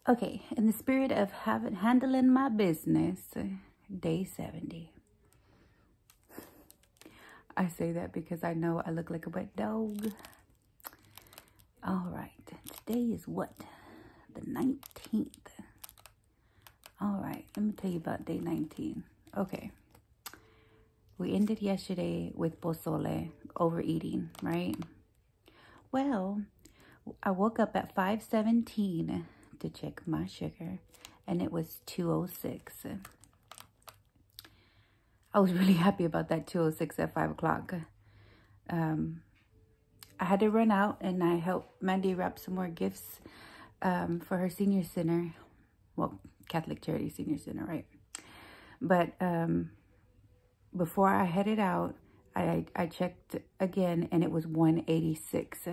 Okay, in the spirit of handling my business, day 70. I say that because I know I look like a wet dog. All right, today is what? The 19th. All right, let me tell you about day 19. Okay, we ended yesterday with pozole, overeating, right? Well, I woke up at 5:17 to check my sugar, and it was 206. I was really happy about that 206 at 5 o'clock. I had to run out, and I helped Mandy wrap some more gifts for her senior center. Well, Catholic Charity Senior Center, right? But before I headed out, I checked again, and it was 186.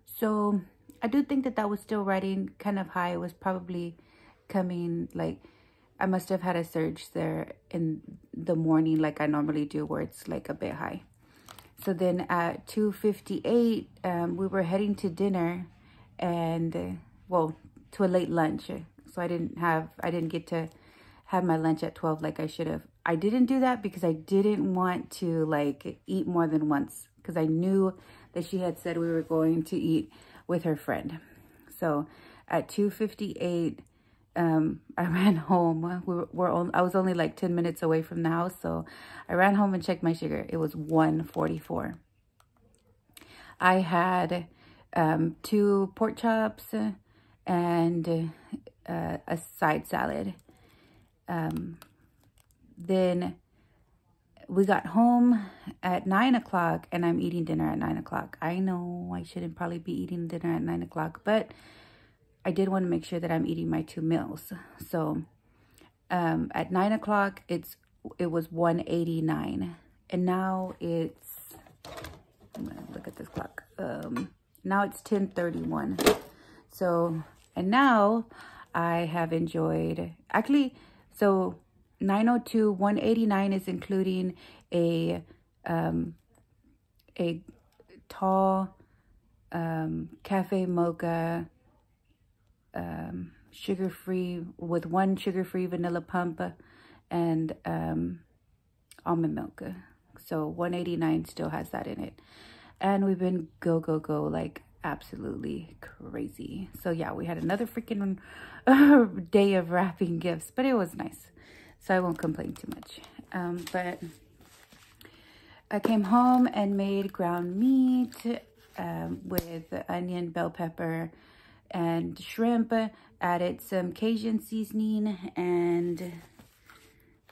So I do think that was still riding kind of high. It was probably coming, like, I must have had a surge there in the morning like I normally do, where it's like a bit high. So then at 2:58, we were heading to dinner, and well, to a late lunch. So I didn't get to have my lunch at 12 like I should have. I didn't do that because I didn't want to like eat more than once, because I knew that she had said we were going to eat with her friend. So at 2:58, I ran home. I was only like 10 minutes away from the house, so I ran home and checked my sugar. It was 144. I had 2 pork chops and a side salad. Then we got home at 9 o'clock, and I'm eating dinner at 9 o'clock. I know I shouldn't probably be eating dinner at 9 o'clock, but I did want to make sure that I'm eating my 2 meals. So at 9 o'clock, it was 189. And now it's, I'm going to look at this clock. Now it's 10:31. So, and now I have enjoyed, actually, so 902, 189 is including a tall cafe mocha, sugar-free, with 1 sugar-free vanilla pump and almond milk. So 189 still has that in it. And we've been go, like absolutely crazy. So yeah, we had another freaking day of wrapping gifts, but it was nice. So I won't complain too much. But I came home and made ground meat with onion, bell pepper, and shrimp. Added some Cajun seasoning and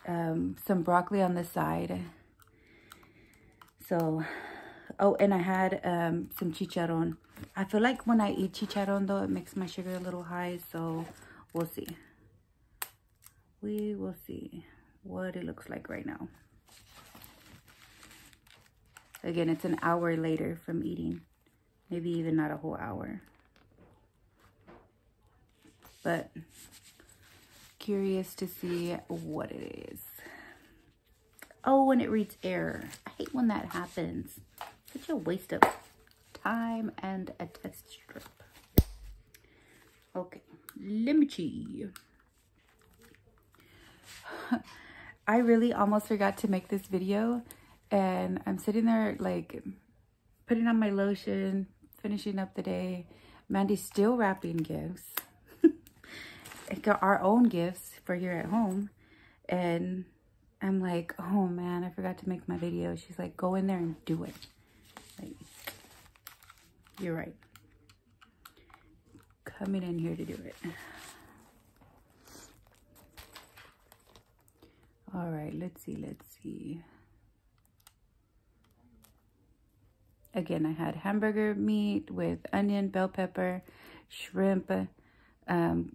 some broccoli on the side. So, oh, and I had some chicharron. I feel like when I eat chicharron, though, it makes my sugar a little high. So we'll see. We will see what it looks like right now. Again, it's an hour later from eating. Maybe even not a whole hour. But curious to see what it is. Oh, and it reads error. I hate when that happens. Such a waste of time and a test strip. Okay, let me see. I really almost forgot to make this video, and I'm sitting there like putting on my lotion, finishing up the day. Mandy's still wrapping gifts. Got our own gifts for here at home, and I'm like, oh man, I forgot to make my video. She's like, go in there and do it. Like, you're right. Coming in here to do it. All right, let's see. Again, I had hamburger meat with onion, bell pepper, shrimp,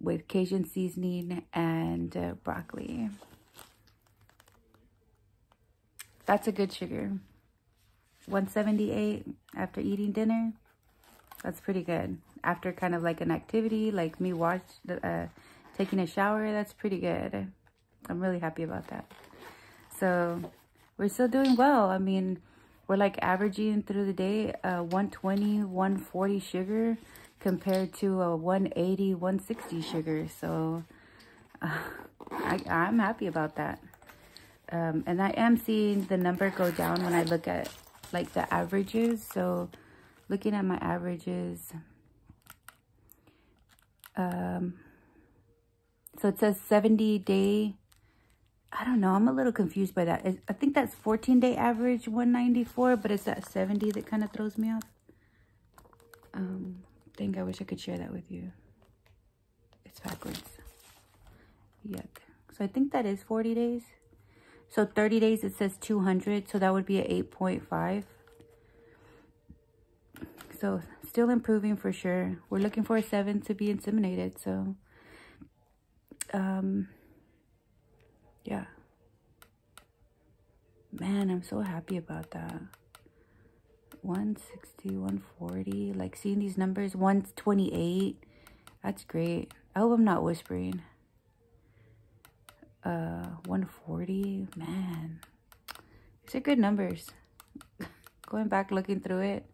with Cajun seasoning and broccoli. That's a good sugar. 178 after eating dinner. That's pretty good. After kind of like an activity, like me taking a shower, that's pretty good. I'm really happy about that. So we're still doing well. I mean, we're like averaging through the day 120, 140 sugar. compared to a 180, 160 sugar. So I'm happy about that. And I am seeing the number go down when I look at like the averages. So looking at my averages, so it says 70-day. I don't know. I'm a little confused by that. I think that's 14-day average 194, but it's that 70 that kind of throws me off. Dang, I wish I could share that with you. It's backwards. Yuck. So I think that is 40 days. So 30 days, it says 200. So that would be a 8.5. So still improving for sure. We're looking for a 7 to be inseminated. So, yeah. Man, I'm so happy about that. 160, 140. Like seeing these numbers. 128. That's great. I hope I'm not whispering. 140. Man. These are good numbers. Going back looking through it.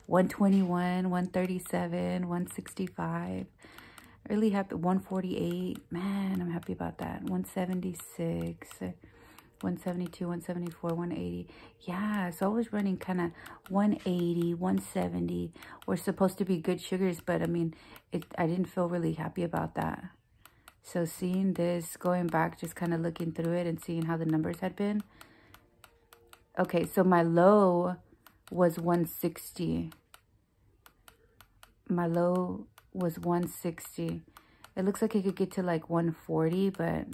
121, 137, 165. Really happy. 148. Man, I'm happy about that. 176, 172, 174, 180. Yeah, so I was running kind of 180, 170. We're supposed to be good sugars, but I mean, I didn't feel really happy about that. So seeing this, going back, just kind of looking through it and seeing how the numbers had been. Okay, so my low was 160. My low was 160. It looks like it could get to like 140, but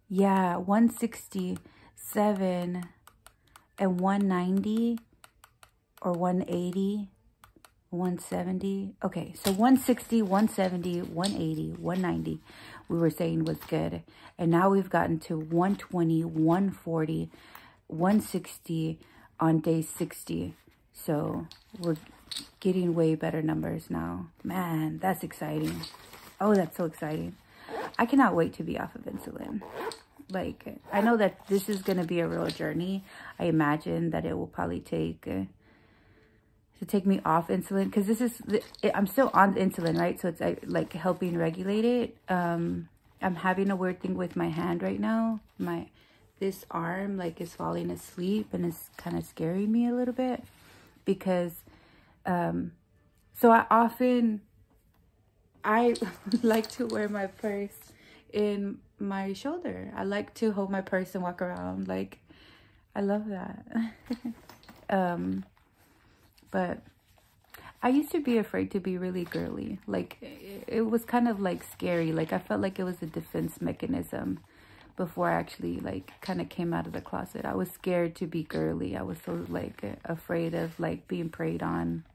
yeah, 167 and 190 or 180, 170. Okay, so 160, 170, 180, 190 we were saying was good. And now we've gotten to 120, 140, 160 on day 60. So we're getting way better numbers now. Man, that's exciting. Oh, that's so exciting. I cannot wait to be off of insulin. Like, I know that this is going to be a real journey. I imagine that it will probably take to take me off insulin, because this is I'm still on insulin, right? So it's like helping regulate it. I'm having a weird thing with my hand right now. This arm like is falling asleep, and it's kind of scaring me a little bit, because so I like to wear my purse in my shoulder. I like to hold my purse and walk around. Like, I love that. But I used to be afraid to be really girly. Like, it was kind of like scary. Like, I felt like it was a defense mechanism before I actually like kind of came out of the closet. I was scared to be girly. I was so like afraid of like being preyed on.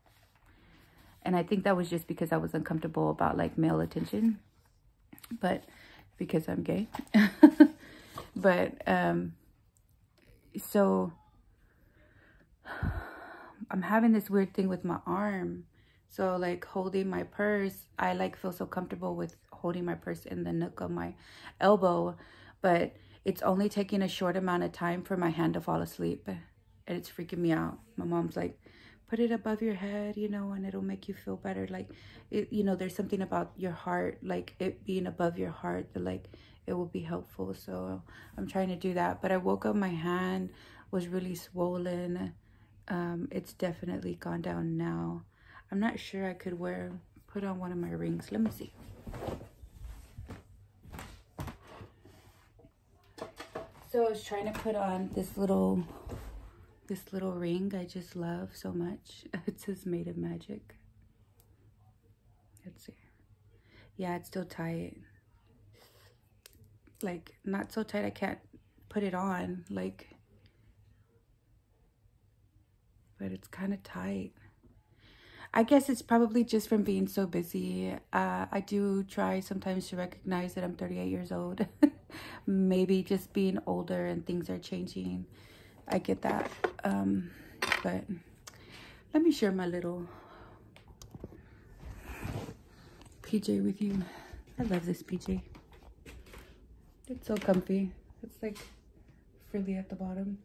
And I think that was just because I was uncomfortable about like male attention, but because I'm gay. But so I'm having this weird thing with my arm. So like holding my purse, I like feel so comfortable with holding my purse in the nook of my elbow, but it's only taking a short amount of time for my hand to fall asleep, and it's freaking me out. My mom's like, put it above your head, you know, and it'll make you feel better. Like, it, you know, there's something about your heart, like it being above your heart, that like it will be helpful. So I'm trying to do that. But I woke up, my hand was really swollen. It's definitely gone down now. I'm not sure I could put on one of my rings. Let me see. So I was trying to put on this little ring I just love so much. It says made of magic. Let's see. Yeah, it's still tight. Like, not so tight I can't put it on, like, but it's kind of tight. I guess it's probably just from being so busy. I do try sometimes to recognize that I'm 38 years old. Maybe just being older and things are changing. I get that. But let me share my little PJ with you. I love this PJ. It's so comfy. It's like frilly at the bottom.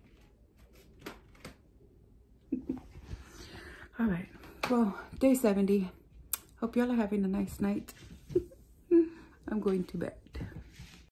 All right. Well, day 70. Hope y'all are having a nice night. I'm going to bed.